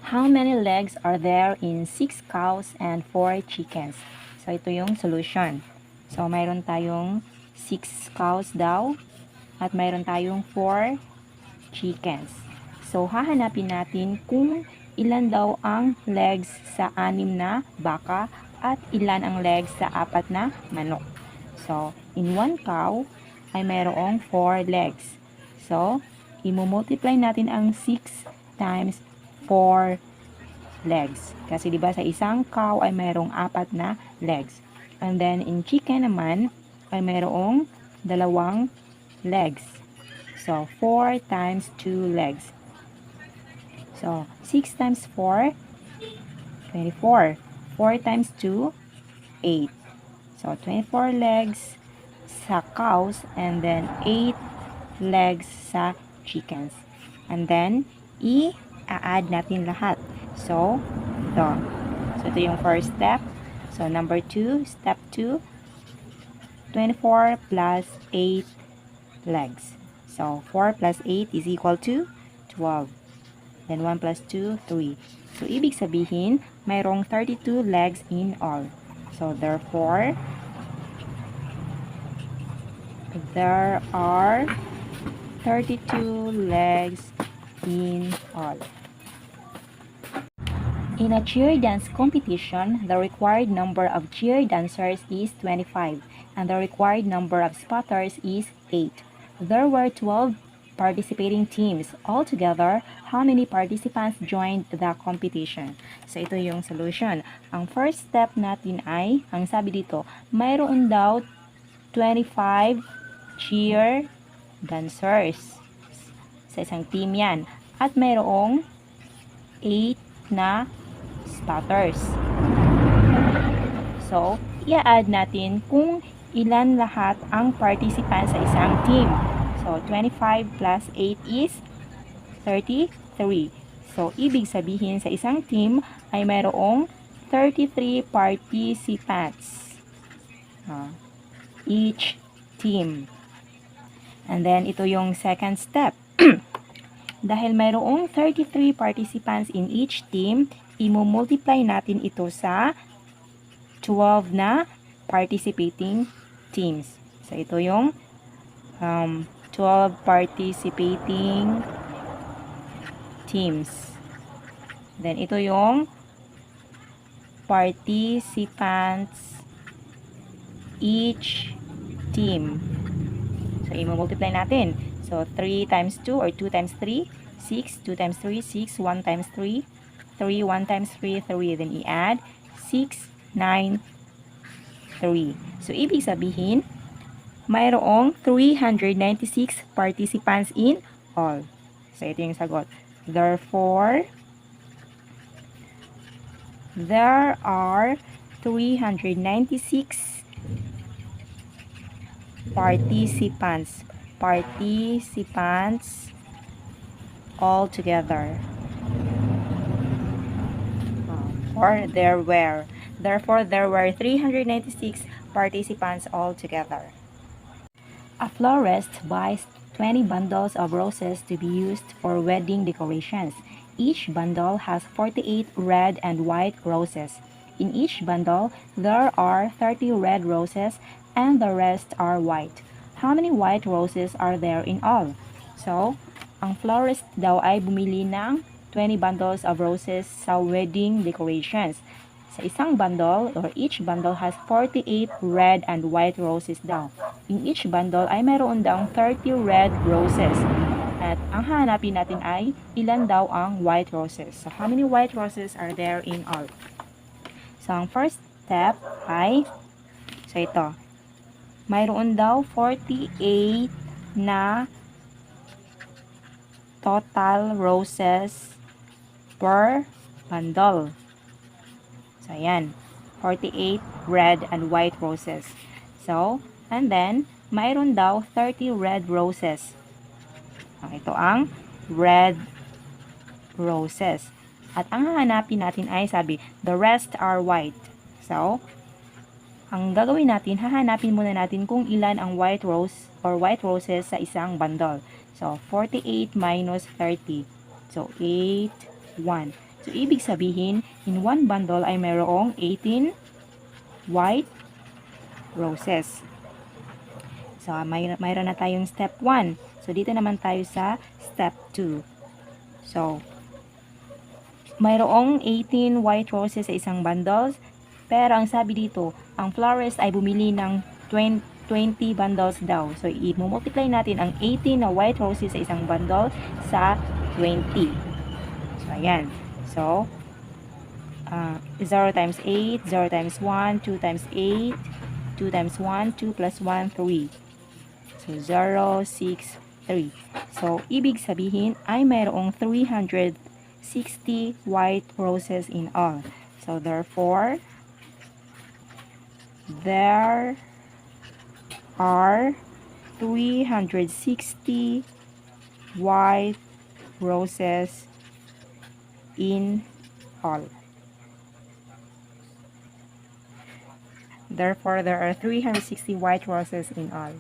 How many legs are there in 6 cows and 4 chickens? So, ito yung solution. So, mayroon tayong 6 cows daw at mayroon tayong 4 chickens. So, hahanapin natin kung ilan daw ang legs sa 6 na baka at ilan ang legs sa 4 na manok. So, in 1 cow ay mayroong 4 legs. So, i-multiply natin ang 6 times 4 legs. Kasi 'di ba sa isang cow ay mayroong 4 na legs. And then in chicken naman ay mayroong 2 legs. So 4 times 2 legs. So 6 times 4, 24. 4 times 2, 8. So 24 legs sa cows and then 8 legs sa chickens. And then i-add natin lahat. So, ito. So, ito yung first step. So, number 2, step 2, 24 plus 8 legs. So, 4 plus 8 is equal to 12. Then, 1 plus 2, 3. So, ibig sabihin, mayroong 32 legs in all. So, therefore, there are 32 legs in all. In a cheer dance competition, the required number of cheer dancers is 25, and the required number of spotters is 8. There were 12 participating teams. Altogether, how many participants joined the competition? So, ito yung solution. Ang first step natin ay, ang sabi dito, mayroon daw 25 cheer dancers. Sa isang team yan. At mayroong 8 na spotters. So, i-add natin kung ilan lahat ang participants sa isang team. So, 25 plus 8 is 33. So, ibig sabihin sa isang team ay mayroong 33 participants. Each team. And then, ito yung second step. Dahil mayroong 33 participants in each team, i-multiply natin ito sa 12 na participating teams. So, ito yung 12 participating teams. Then, ito yung participants each team. So, i-multiply natin. So, 3 times 2 or 2 times 3, 6, 2 times 3, 6, 1 times 3, 3, 1 times 3, 3. Then, i-add 6, 9, 3. So, ibig sabihin, mayroong 396 participants in all. So, ito yung sagot. Therefore, there are 396 participants all together. Therefore, there were 396 participants all together. A florist buys 20 bundles of roses to be used for wedding decorations. Each bundle has 48 red and white roses. In each bundle, there are 30 red roses and the rest are white. How many white roses are there in all? So, ang florist daw ay bumili ng 20 bundles of roses sa wedding decorations. Sa isang bundle or each bundle has 48 red and white roses daw. In each bundle ay mayroon daw 30 red roses. At ang hahanapin natin ay ilan daw ang white roses. So, how many white roses are there in all? So, ang first step ay, so ito, mayroon daw 48 na total roses per bundle. So, ayan. 48 red and white roses. So, and then, mayroon daw 30 red roses. Ito ang red roses. At ang hahanapin natin ay sabi, the rest are white. So, ang gagawin natin, hahanapin muna natin kung ilan ang white rose or white roses sa isang bundle. So, 48 minus 30. So, 8, 1. So, ibig sabihin, in one bundle ay mayroong 18 white roses. So, mayroon na tayong step 1. So, dito naman tayo sa step 2. So, mayroong 18 white roses sa isang bundles. Pero, ang sabi dito, ang florist ay bumili ng 20 bundles daw. So, i-multiply natin ang 18 na white roses sa isang bundle sa 20. So, ayan. So, 0 times 8, 0 times 1, 2 times 8, 2 times 1, 2 plus 1, 3. So, 0, 6, 3. So, ibig sabihin ay mayroong 360 white roses in all. So, therefore, there are 360 white roses in all. Therefore, there are 360 white roses in all.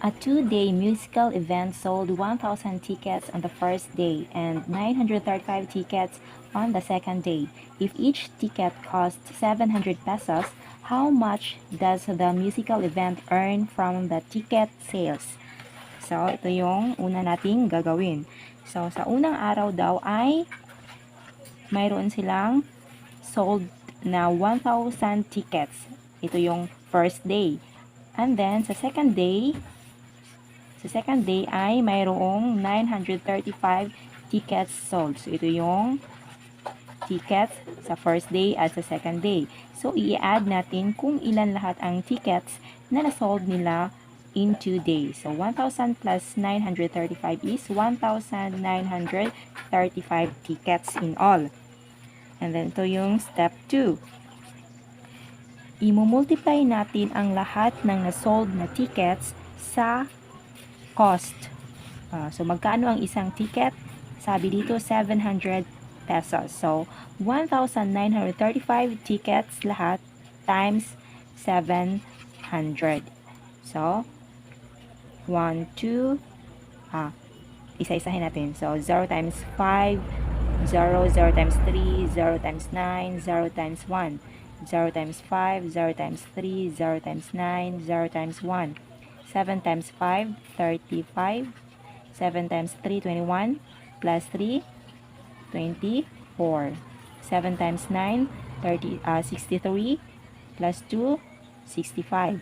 A 2-day musical event sold 1,000 tickets on the first day and 935 tickets on the second day. If each ticket costs 700 pesos, how much does the musical event earn from the ticket sales? So, ito yung una nating gagawin. So, sa unang araw daw ay mayroon silang sold na 1,000 tickets. Ito yung first day. And then, sa second day ay mayroong 935 tickets sold. So, ito yung tickets sa first day at sa second day. So, i-add natin kung ilan lahat ang tickets na na-sold nila in 2 days. So, 1,000 plus 935 is 1,935 tickets in all. And then, ito yung step 2. I-multiply natin ang lahat ng na-sold na tickets sa cost. So, magkano ang isang ticket? Sabi dito, 700 pesos. So, 1,935 tickets lahat times 700. So, 1, 2, isa-isahin natin. So, 0 times 5, 0, 0 times 3, 0 times 9, 0 times 1, 0 times 5, 0 times 3, 0 times 9, 0 times 1, 7 times 5, 35, 7 times 3, 21, plus 3, 24, 7 times 9, 63, plus 2, 65,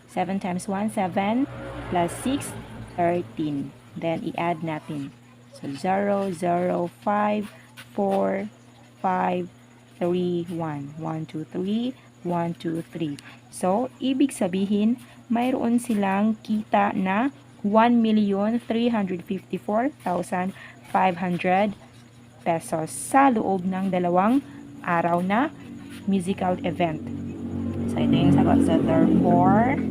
7 times 1, 7, plus 6, 13. Then, i-add natin. So, 0, 0, 5, 4, 5, 3, 1. 1, 2, 3, 1, 2, 3. So, ibig sabihin, mayroon silang kita na 1,354,500 pesos sa loob ng 2 araw na musical event. So, ito yung sagot. So, therefore,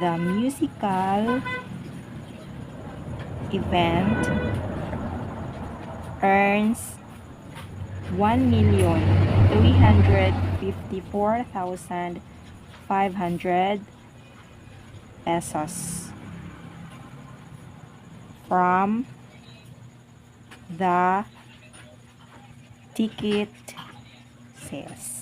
the musical event earns 1,354,500 pesos from the ticket sales.